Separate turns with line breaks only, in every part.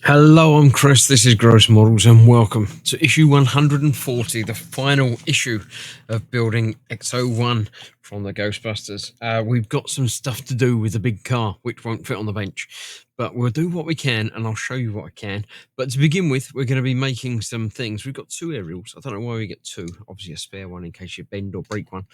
Hello, I'm Chris. This is Gross Models, and welcome to issue 140, the final issue of building Ecto-1 from the Ghostbusters. We've got some stuff to do with the big car, which won't fit on the bench, but we'll do what we can, and I'll show you what I can. But to begin with, we're going to be making some things. We've got two aerials. I don't know why we get two. Obviously, a spare one in case you bend or break one.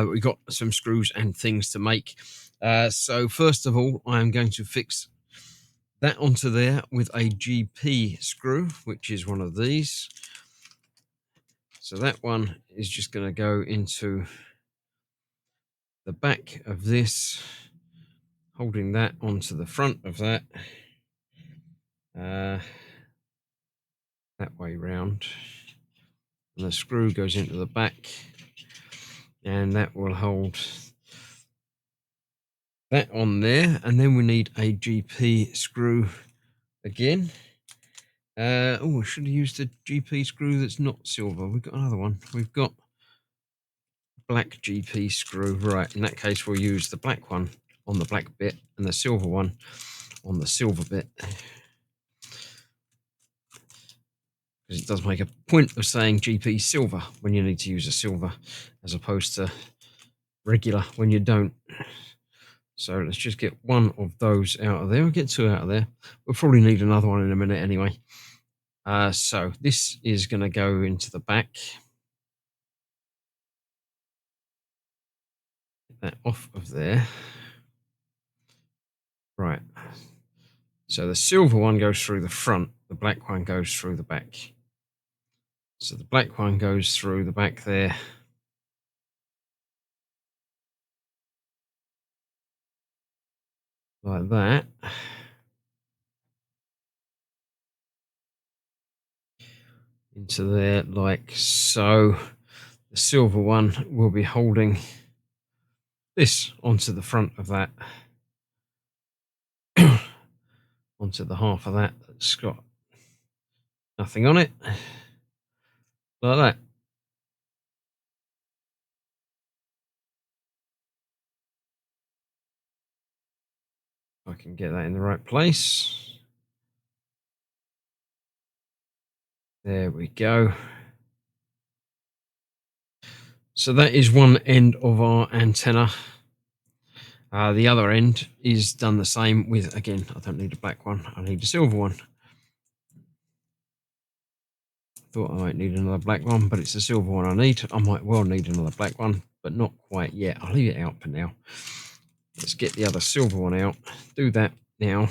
We've got some screws and things to make. So first of all, I'm going to fix that onto there with a GP screw, which is one of these. So that one is just going to go into the back of this, holding that onto the front of that, that way round. And the screw goes into the back, and that will hold that on there. And then we need a GP screw again. I should have used a GP screw that's not silver. We've got another one. We've got black GP screw. Right, in that case, we'll use the black one on the black bit and the silver one on the silver bit. Because it does make a point of saying GP silver when you need to use a silver as opposed to regular when you don't. So let's just get one of those out of there. We'll get two out of there. We'll probably need another one in a minute anyway. So this is going to go into the back. Get that off of there. Right. So the silver one goes through the front. The black one goes through the back. So the black one goes through the back there. Like that. Into there like so. The silver one will be holding this onto the front of that. Onto the half of that that's got nothing on it. Like that. I can get that in the right place. There we go. So that is one end of our antenna. The other end is done the same with, again, I don't need a black one, I need a silver one. Thought I might need another black one, but it's a silver one I need. I might well need another black one, but not quite yet. I'll leave it out for now. Let's get the other silver one out. Do that now.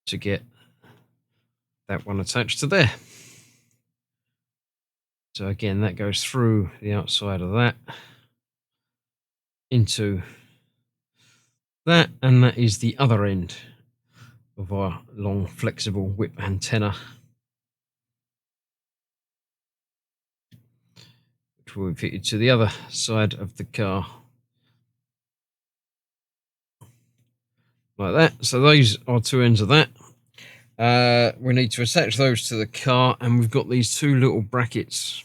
To get that one attached to there. So again, that goes through the outside of that into that, and that is the other end of our long flexible whip antenna, which will be fitted to the other side of the car. Like that. So those are two ends of that. We need to attach those to the car, and we've got these two little brackets,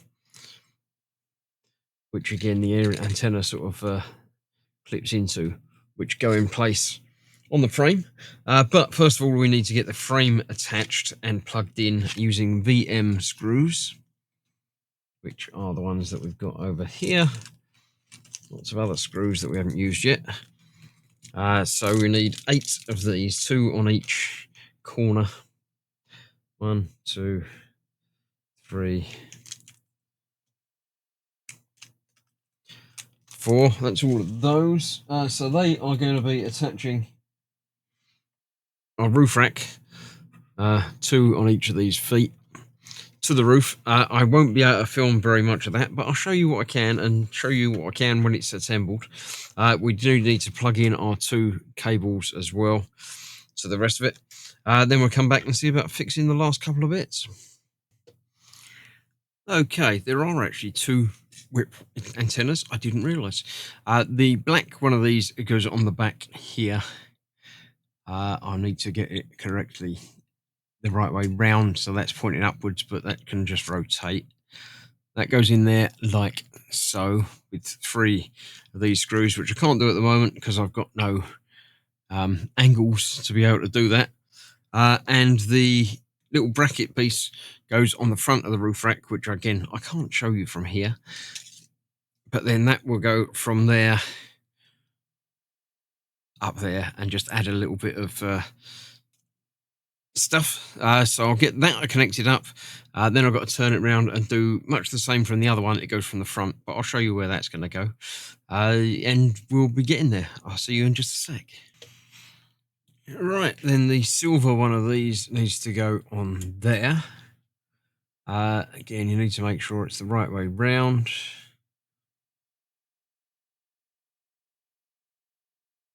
which again the air antenna sort of clips into, which go in place on the frame. But first of all, we need to get the frame attached and plugged in using VM screws, which are the ones that we've got over here. Lots of other screws that we haven't used yet. So we need 8 of these, 2 on each corner. 1, 2, 3, 4. That's all of those. So they are going to be attaching our roof rack, 2 on each of these feet, to the roof. I won't be able to film very much of that, but I'll show you what I can and show you what I can when it's assembled. We do need to plug in our 2 cables as well to the rest of it. Then we'll come back and see about fixing the last couple of bits. Okay, there are actually 2 whip antennas. I didn't realize. The black one of these goes on the back here. I need to get it correctly the right way round, so that's pointing upwards, but that can just rotate. That goes in there like so with 3 of these screws, which I can't do at the moment because I've got no angles to be able to do that. And the little bracket piece goes on the front of the roof rack, which again, I can't show you from here, but then that will go from there up there and just add a little bit of stuff. So I'll get that connected up. Then I've got to turn it around and do much the same from the other one. It goes from the front, but I'll show you where that's going to go. And we'll be getting there. I'll see you in just a sec. Right, then the silver one of these needs to go on there. Again, you need to make sure it's the right way round.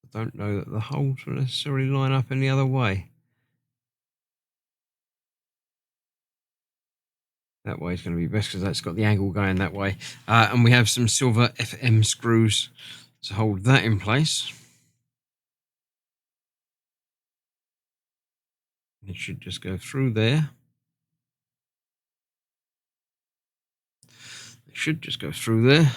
I don't know that the holes will necessarily line up any other way. That way is going to be best because that's got the angle going that way. And we have some silver FM screws to hold that in place. It should just go through there. It should just go through there.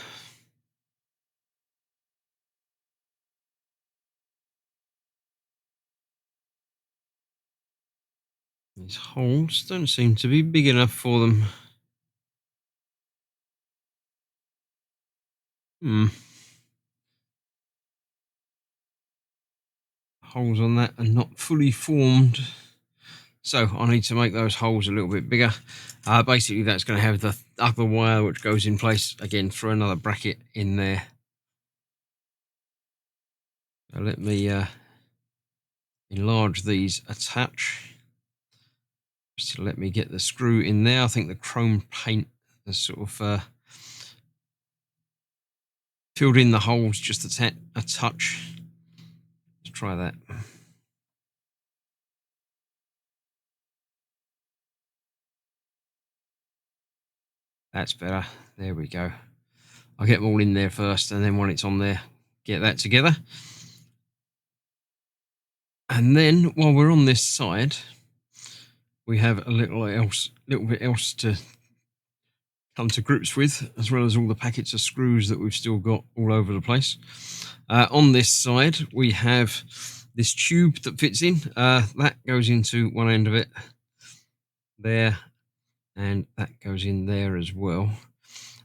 These holes don't seem to be big enough for them. Holes on that are not fully formed. So I need to make those holes a little bit bigger. Basically, that's going to have the other wire which goes in place again through another bracket in there. So let me enlarge these a touch. Just to let me get the screw in there. I think the chrome paint has sort of filled in the holes just a touch. Let's try that. That's better. There we go. I'll get them all in there first, and then when it's on there, get that together. And then while we're on this side, we have a little bit else to come to grips with, as well as all the packets of screws that we've still got all over the place. On this side, we have this tube that fits in. That goes into one end of it there, and that goes in there as well.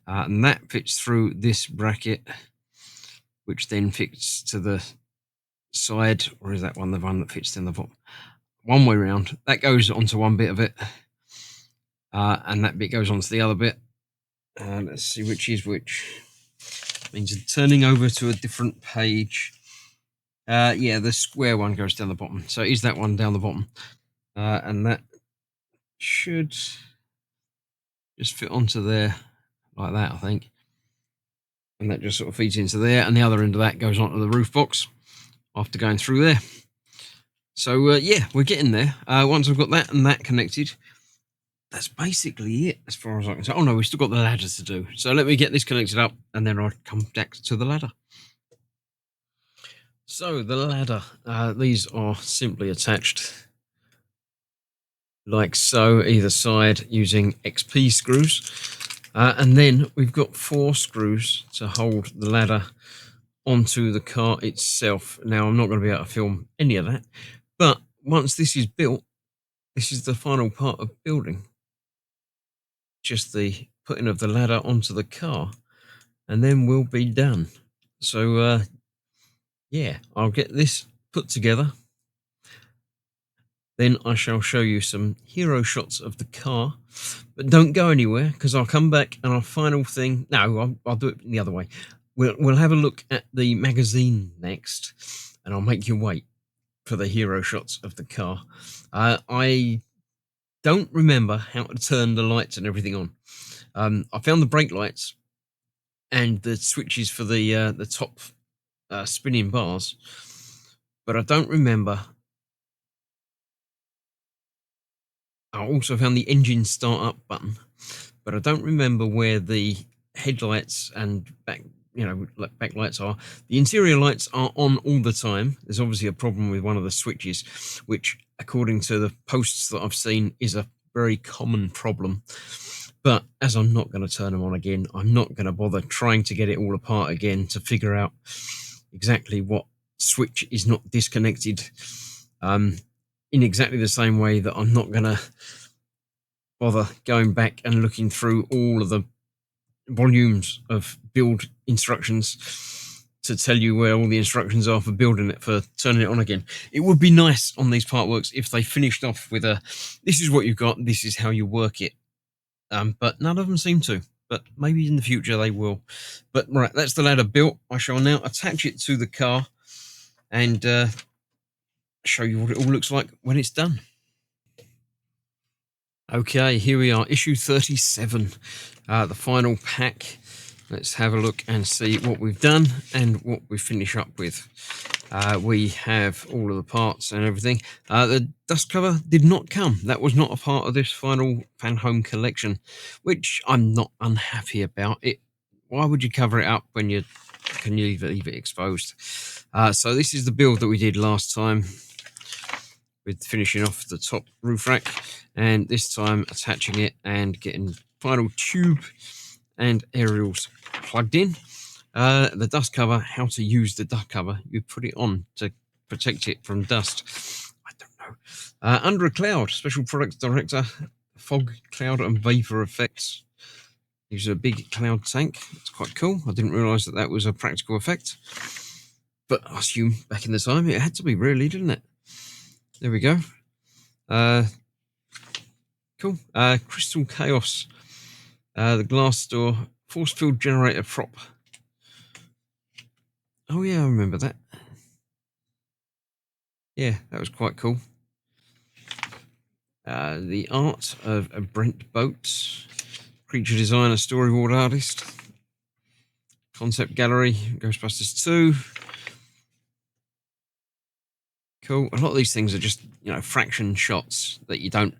And that fits through this bracket, which then fits to the side, or is that one the one that fits in the bottom? One way round. That goes onto one bit of it, and that bit goes onto the other bit. Let's see which is which. Means turning over to a different page. Yeah, the square one goes down the bottom. So is that one down the bottom? And that should just fit onto there like that, I think. And that just sort of feeds into there. And the other end of that goes onto the roof box after going through there. So, yeah, we're getting there. Once I've got that and that connected, that's basically it as far as I can say. Oh, no, we've still got the ladder to do. So let me get this connected up, and then I'll come back to the ladder. So the ladder, these are simply attached like so, either side, using XP screws. And then we've got 4 screws to hold the ladder onto the car itself. Now, I'm not going to be able to film any of that, but once this is built, this is the final part of building. Just the putting of the ladder onto the car, and then we'll be done. So, yeah, I'll get this put together. Then I shall show you some hero shots of the car, but don't go anywhere, because I'll come back and our final thing. No, I'll do it the other way. We'll have a look at the magazine next, and I'll make you wait for the hero shots of the car. I don't remember how to turn the lights and everything on. I found the brake lights and the switches for the top spinning bars, but I don't remember. I also found the engine start up button, but I don't remember where the headlights and backlights are. The interior lights are on all the time. There's obviously a problem with one of the switches, which, according to the posts that I've seen, is a very common problem. But as I'm not going to turn them on again, I'm not going to bother trying to get it all apart again to figure out exactly what switch is not disconnected, in exactly the same way that I'm not going to bother going back and looking through all of the volumes of build instructions to tell you where all the instructions are for building it, for turning it on again. It would be nice on these part works if they finished off with a, this is what you've got, this is how you work it. But none of them seem to. But maybe in the future they will. But right, that's the ladder built. I shall now attach it to the car and show you what it all looks like when it's done. Okay, here we are, issue 37, the final pack. Let's have a look and see what we've done and what we finish up with. We have all of the parts and everything. The dust cover did not come. That was not a part of this final Fanhome collection, which I'm not unhappy about. Why would you cover it up when you can leave it exposed? So this is the build that we did last time, with finishing off the top roof rack, and this time attaching it and getting final tube and aerials plugged in. The dust cover, how to use the dust cover. You put it on to protect it from dust. I don't know. Under a cloud, special products director, fog, cloud and vapor effects. Use a big cloud tank. It's quite cool. I didn't realise that was a practical effect, but I assume back in the time it had to be, really, didn't it? There we go. Cool. Crystal Chaos. The glass door. Force field generator prop. Oh, yeah, I remember that. Yeah, that was quite cool. The art of Brent Boats. Creature designer, storyboard artist. Concept gallery. Ghostbusters 2. Cool. A lot of these things are just, fraction shots that you don't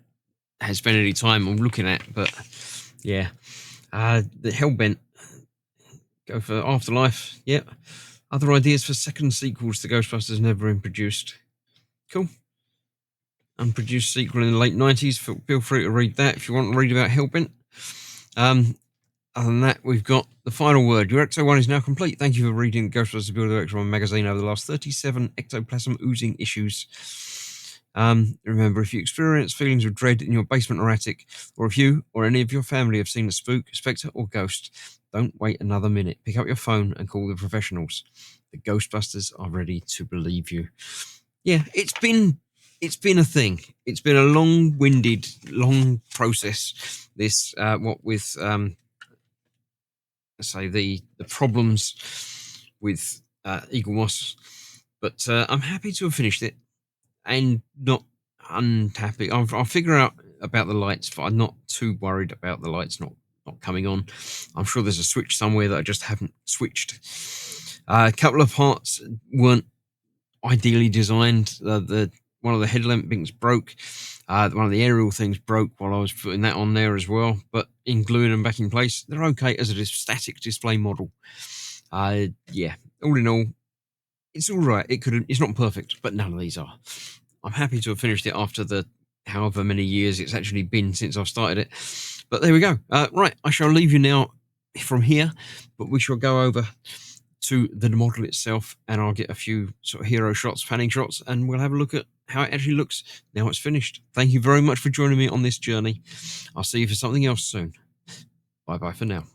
spend any time on looking at, but yeah. The Hellbent. Go for Afterlife. Yep. Other ideas for second sequels to Ghostbusters never been produced. Cool. Unproduced sequel in the late 90s. Feel free to read that if you want to read about Hellbent. Other than that, we've got the final word. Your Ecto-1 is now complete. Thank you for reading Ghostbusters Builder Ecto-1 magazine over the last 37 ectoplasm oozing issues. Remember, if you experience feelings of dread in your basement or attic, or if you or any of your family have seen a spook, spectre, or ghost, don't wait another minute. Pick up your phone and call the professionals. The Ghostbusters are ready to believe you. Yeah, it's been a thing. It's been a long-winded, long process. This what with say the problems with Eagle Moss, but I'm happy to have finished it and not unhappy. I'll figure out about the lights, but I'm not too worried about the lights not coming on. I'm sure there's a switch somewhere that I just haven't switched. A couple of parts weren't ideally designed. One of the headlamp things broke. One of the aerial things broke while I was putting that on there as well. But in gluing them back in place, they're okay as a static display model. Yeah, all in all, it's all right. It's not perfect, but none of these are. I'm happy to have finished it after the however many years it's actually been since I've started it. But there we go. Right, I shall leave you now from here, but we shall go over to the model itself, and I'll get a few sort of hero shots, panning shots, and we'll have a look at how it actually looks now it's finished. Thank you very much for joining me on this journey. I'll see you for something else soon. Bye bye for now.